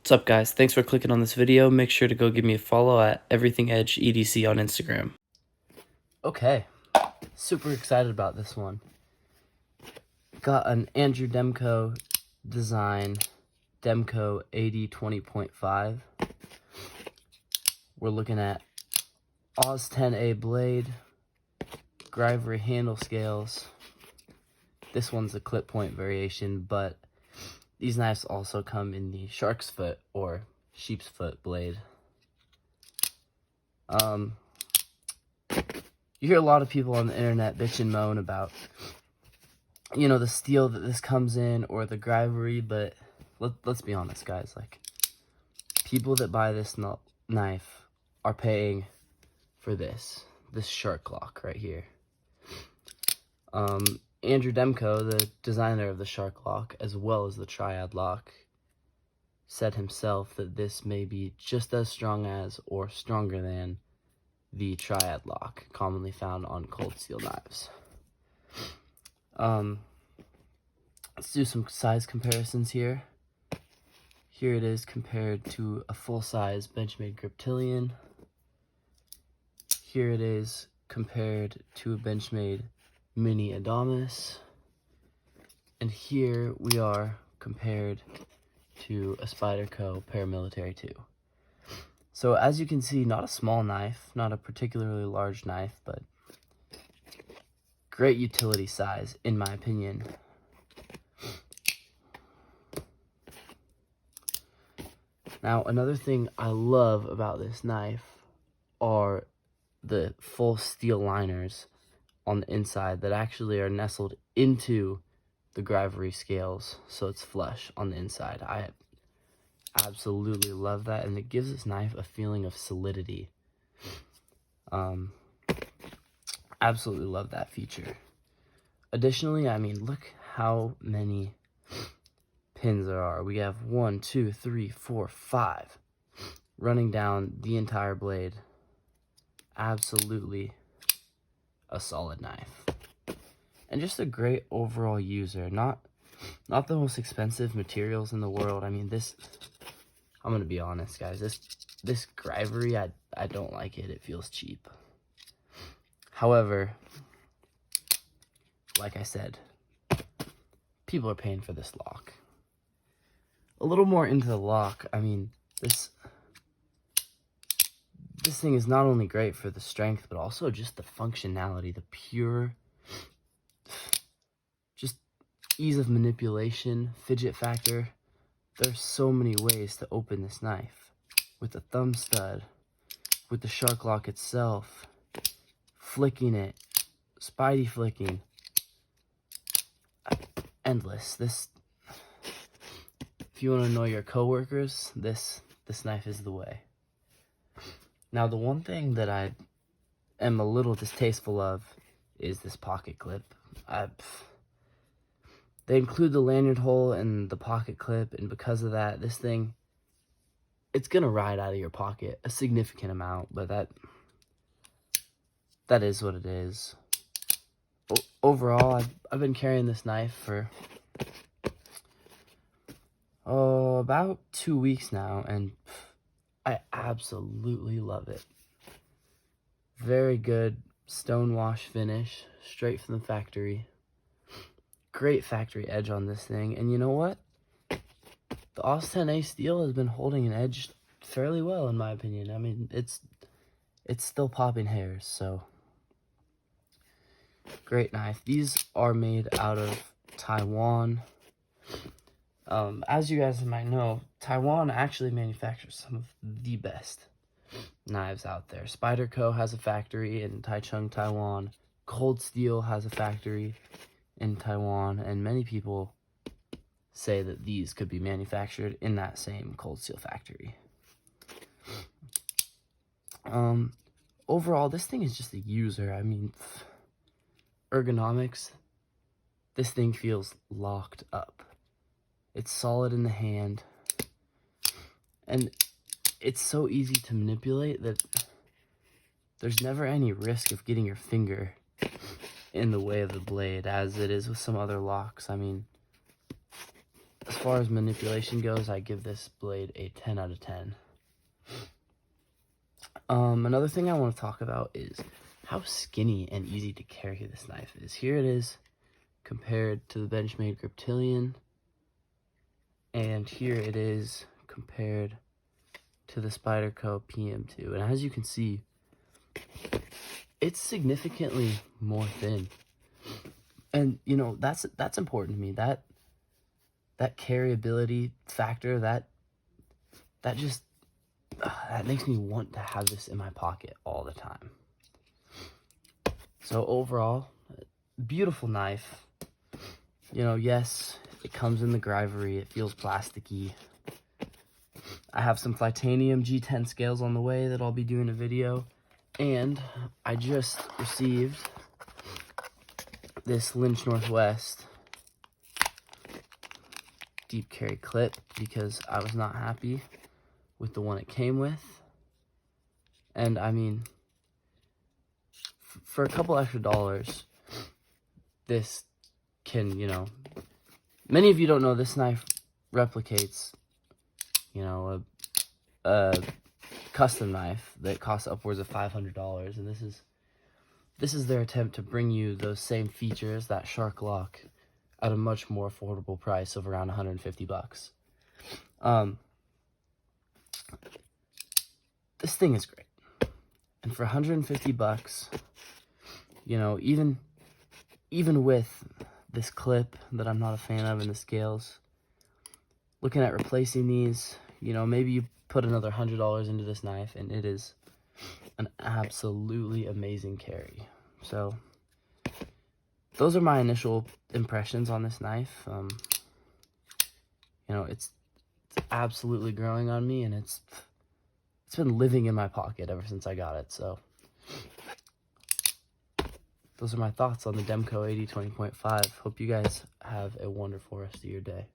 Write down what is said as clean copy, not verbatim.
What's up, guys? Thanks for clicking on this video. Make sure to go give me a follow at Everything Edge EDC on Instagram. Okay, super excited about this one. Got an Andrew Demko design, Demko AD-20.5. We're looking at Oz 10A blade, Grivery handle scales. This one's a clip point variation, but these knives also come in the shark's foot or sheep's foot blade. You hear a lot of people on the internet bitch and moan about, the steel that this comes in or the Grivery, but let's be honest, guys. Like, people that buy this knife are paying for this shark lock right here. Andrew Demko, the designer of the shark lock as well as the triad lock, said himself that this may be just as strong as or stronger than the triad lock commonly found on cold steel knives. Let's do some size comparisons here. Here it is compared to a full-size Benchmade Griptilian. Here it is compared to a Benchmade Mini Adamas. And here we are compared to a Spyderco Paramilitary 2. So as you can see, not a small knife, not a particularly large knife, but great utility size, in my opinion. Now, another thing I love about this knife are the full steel liners on the inside that actually are nestled into the Grivery scales, so it's flush on the inside. I absolutely love that, and it gives this knife a feeling of solidity. Absolutely love that feature. Additionally, I mean, look how many pins there are. We have 1, 2, 3, 4, 5 running down the entire blade. Absolutely a solid knife, and just a great overall user. Not the most expensive materials in the world. I mean, I'm gonna be honest, guys, this Grivery, I don't like it. It feels cheap. However, like I said, people are paying for this lock. A little more into the lock, I mean, this thing is not only great for the strength, but also just the functionality, the pure, just ease of manipulation, fidget factor. There's so many ways to open this knife. With the thumb stud, with the shark lock itself, flicking it, spidey flicking. Endless. If you want to annoy your coworkers, this knife is the way. Now, the one thing that I am a little distasteful of is this pocket clip. They include the lanyard hole in the pocket clip, and because of that, this thing, it's gonna ride out of your pocket a significant amount, but that is what it is. Overall, I've been carrying this knife for about 2 weeks now, and I absolutely love it. Very good stonewash finish, straight from the factory. Great factory edge on this thing, and you know what? The Oz 10A steel has been holding an edge fairly well, in my opinion. I mean, it's still popping hairs, so great knife. These are made out of Taiwan. As you guys might know, Taiwan actually manufactures some of the best knives out there. Spyderco has a factory in Taichung, Taiwan. Cold Steel has a factory in Taiwan, and many people say that these could be manufactured in that same Cold Steel factory. Overall, this thing is just a user. I mean, ergonomics, this thing feels locked up. It's solid in the hand, and it's so easy to manipulate that there's never any risk of getting your finger in the way of the blade, as it is with some other locks. I mean, as far as manipulation goes, I give this blade a 10 out of 10. Another thing I want to talk about is how skinny and easy to carry this knife is. Here it is compared to the Benchmade Griptilian, and here it is compared to the Spyderco PM2. And as you can see, it's significantly more thin. And you know, that's important to me. That carryability factor, that just that makes me want to have this in my pocket all the time. So overall, beautiful knife. You know, yes, it comes in the Grivery. It feels plasticky. I have some titanium G10 scales on the way that I'll be doing a video. And I just received this Lynch Northwest deep carry clip because I was not happy with the one it came with. And I mean, for a couple extra dollars, this can, you know, many of you don't know this knife replicates, you know, a custom knife that costs upwards of $500, and this is their attempt to bring you those same features, that shark lock, at a much more affordable price of around 150 bucks. This thing is great. And for 150 bucks, you know, even with this clip that I'm not a fan of and the scales, looking at replacing these, you know, maybe you put another $100 into this knife and it is an absolutely amazing carry. So those are my initial impressions on this knife. You know, it's absolutely growing on me, and it's been living in my pocket ever since I got it. So those are my thoughts on the Demko AD-20.5. Hope you guys have a wonderful rest of your day.